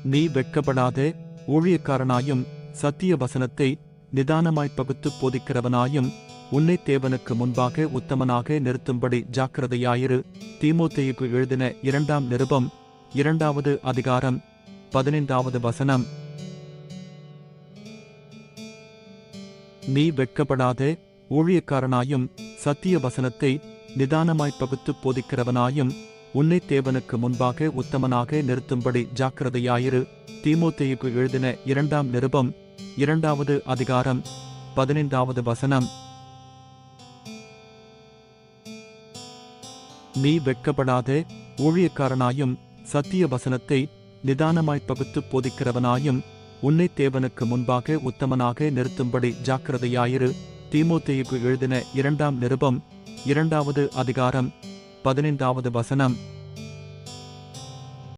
நீ வெட்கப்படாதே, ஊழியக்காரனாயும் சத்திய வசனத்தை நிதானமாய்ப் பகுத்துப் போதிக்கிறவனாயும் உன்னைத் தேவனுக்கு முன்பாக உத்தமனாக நிறுத்தும்படி ஜாக்கிரதையாயிரு. தீமோத்தேயுக்கு எழுதின 2ஆம் நிருபம் 2வது அதிகாரம் 15வது வசனம். நீ வெட்கப்படாதே, ஊழியக்காரனாயும் சத்திய வசனத்தை நிதானமாய்ப் பகுத்துப் போதிக்கிறவனாயும் உன்னைத் தேவனுக்கு முன்பாக உத்தமனாக நிறுத்தும்படி ஜாக்கிரதையாயிரு. தீமோத்தேயுக்கு எழுதின 2ஆம் நிருபம் 2வது அதிகாரம் 15வது வசனம். நீ வெட்கப்படாதே, ஊழியக்காரனாயும் சத்திய வசனத்தை நிதானமாய்ப் பகுத்துப் போதிக்கிறவனாயும் உன்னைத் தேவனுக்கு முன்பாக உத்தமனாக நிறுத்தும்படி ஜாக்கிரதையாயிரு. தீமோத்தேயுக்கு எழுதின 2ஆம் நிருபம் 2வது அதிகாரம் 15வது வசனம்.